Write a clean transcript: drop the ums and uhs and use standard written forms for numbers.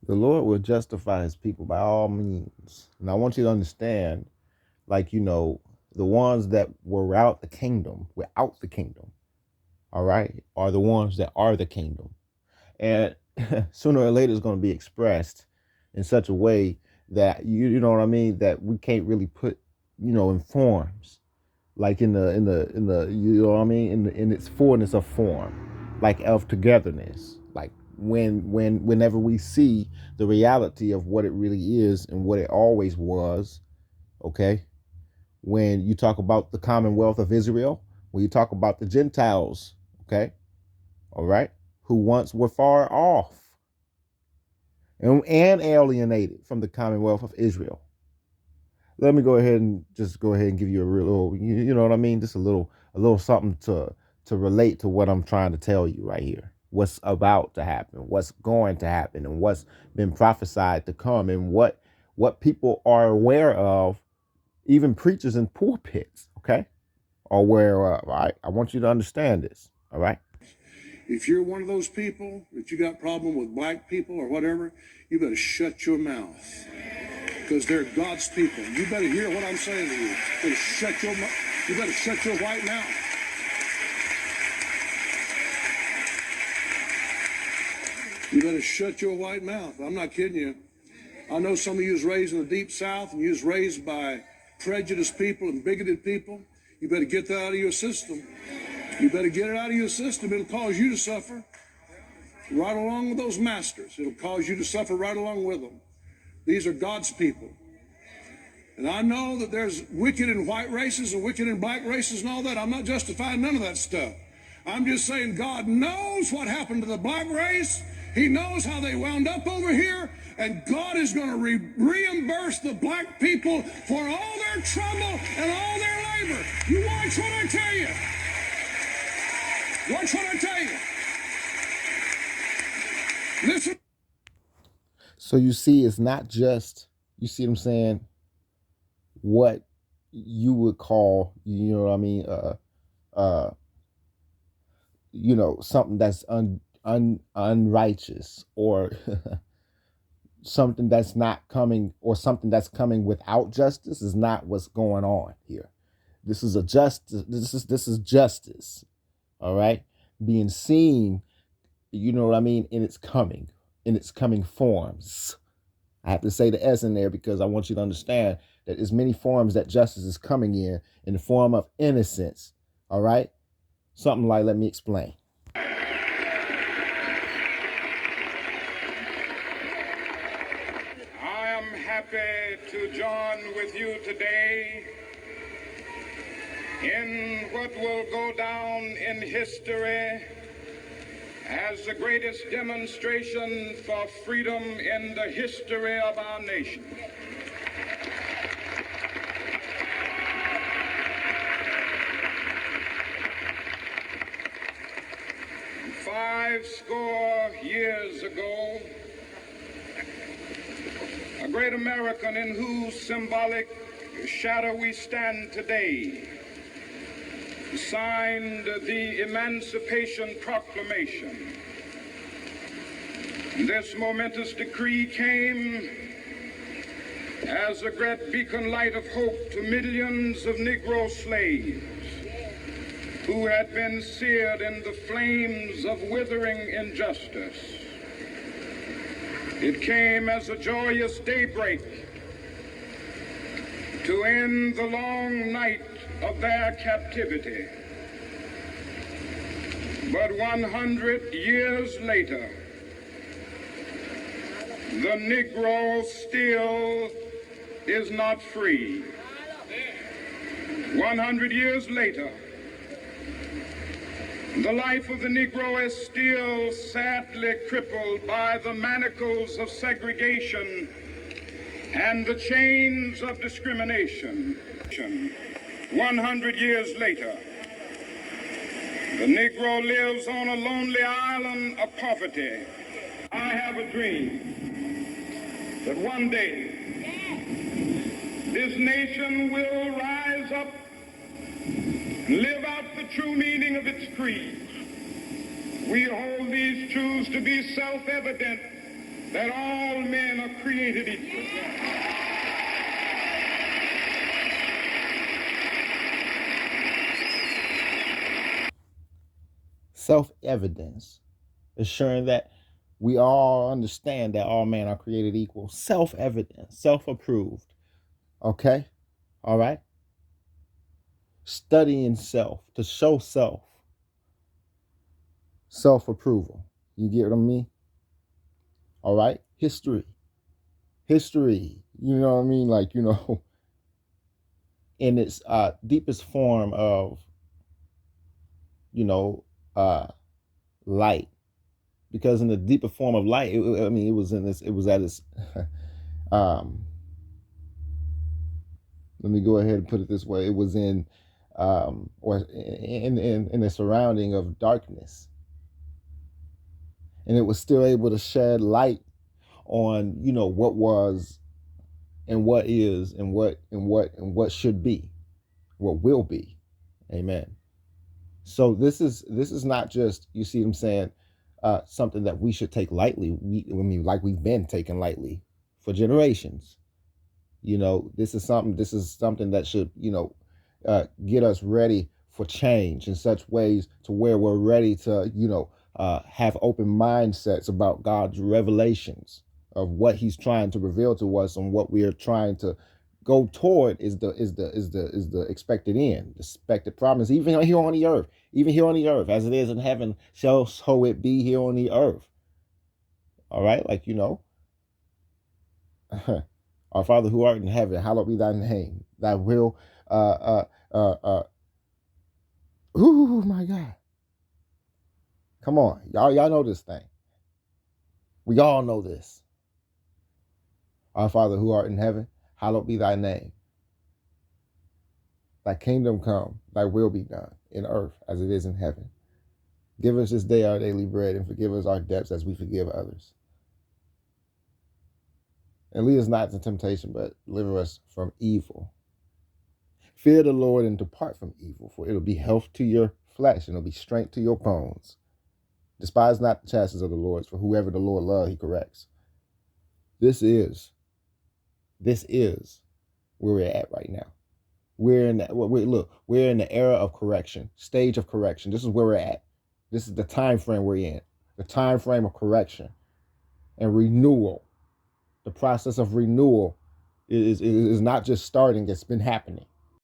The Lord will justify his people by all means. And I want you to understand, like, the ones that were without the kingdom, all right, are the ones that are the kingdom. And sooner or later it's going to be expressed in such a way that you know what I mean, that we can't really put, in forms, like in the you know what I mean, in its fullness of form, like of togetherness, like whenever we see the reality of what it really is and what it always was. Okay, when you talk about the Commonwealth of Israel, when you talk about the Gentiles, okay, all right, who once were far off and alienated from the Commonwealth of Israel. Let me go ahead and give you a real little, you know what I mean, just a little something to relate to what I'm trying to tell you right here. What's about to happen, what's going to happen, and what's been prophesied to come, and what people are aware of, even preachers in pulpits, okay, are aware of. All right, I want you to understand this. All right. If you're one of those people that you got problem with black people or whatever, you better shut your mouth, because they're God's people. You better hear what I'm saying to you. You better shut your white mouth. You better shut your white mouth. I'm not kidding you. I know some of you was raised in the deep South and you was raised by prejudiced people and bigoted people. You better get that out of your system. You better get it out of your system. It'll cause you to suffer right along with those masters. It'll cause you to suffer right along with them. These are God's people. And I know that there's wicked in white races and wicked in black races and all that. I'm not justifying none of that stuff. I'm just saying God knows what happened to the black race. He knows how they wound up over here. And God is going to reimburse the black people for all their trouble and all their labor. You watch what I tell you. Watch what I tell you. Listen. So you see, it's not just, you see what I'm saying, what you would call, you know what I mean, uh, something that's unrighteous, or something that's not coming, or something that's coming without justice, is not what's going on here. This is a justice. This is justice. All right, being seen. You know what I mean, in its coming forms. I have to say the S in there because I want you to understand that there's many forms that justice is coming in the form of innocence. All right, something like, let me explain. I am happy to join with you today in what will go down in history as the greatest demonstration for freedom in the history of our nation. Five score years ago, a great American in whose symbolic shadow we stand today signed the Emancipation Proclamation. This momentous decree came as a great beacon light of hope to millions of Negro slaves who had been seared in the flames of withering injustice. It came as a joyous daybreak to end the long night of their captivity. But 100 years later, the Negro still is not free. 100 years later, the life of the Negro is still sadly crippled by the manacles of segregation and the chains of discrimination. 100 years later, the Negro lives on a lonely island of poverty. I have a dream that one day this nation will rise up and live out the true meaning of its creed. We hold these truths to be self-evident that all men are created equal. Self-evidence, assuring that we all understand that all men are created equal. Self-evidence, self-approved. Okay? All right? Studying self, to show self. Self-approval. You get what I mean? All right? History. History. You know what I mean? Like, in its deepest form of, you know, light. Because in the deeper form of light, it was in this, it was at its, um, let me go ahead and put it this way. It was in, or in the surrounding of darkness. And it was still able to shed light on, what was and what is and what should be, what will be. Amen. So this is not just, you see what I'm saying, something that we should take lightly. Like we've been taking lightly for generations. This is something that should, get us ready for change in such ways to where we're ready to, have open mindsets about God's revelations of what He's trying to reveal to us, and what we are trying to go toward is the expected end, the expected promise, even here on the earth, as it is in heaven, shall so it be here on the earth. All right, like our Father who art in heaven, hallowed be thy name. Thy will, oh my God. Come on, y'all know this thing. We all know this. Our Father who art in heaven, hallowed be thy name. Thy kingdom come, thy will be done in earth as it is in heaven. Give us this day our daily bread, and forgive us our debts as we forgive others. And lead us not into temptation, but deliver us from evil. Fear the Lord and depart from evil, for it'll be health to your flesh, and it'll be strength to your bones. Despise not the chastisements of the Lord, for whoever the Lord loves, He corrects. This is where we're at right now. We're in the era of correction, stage of correction. This is where we're at. This is the time frame we're in, the time frame of correction and renewal. The process of renewal is not just starting; it's been happening.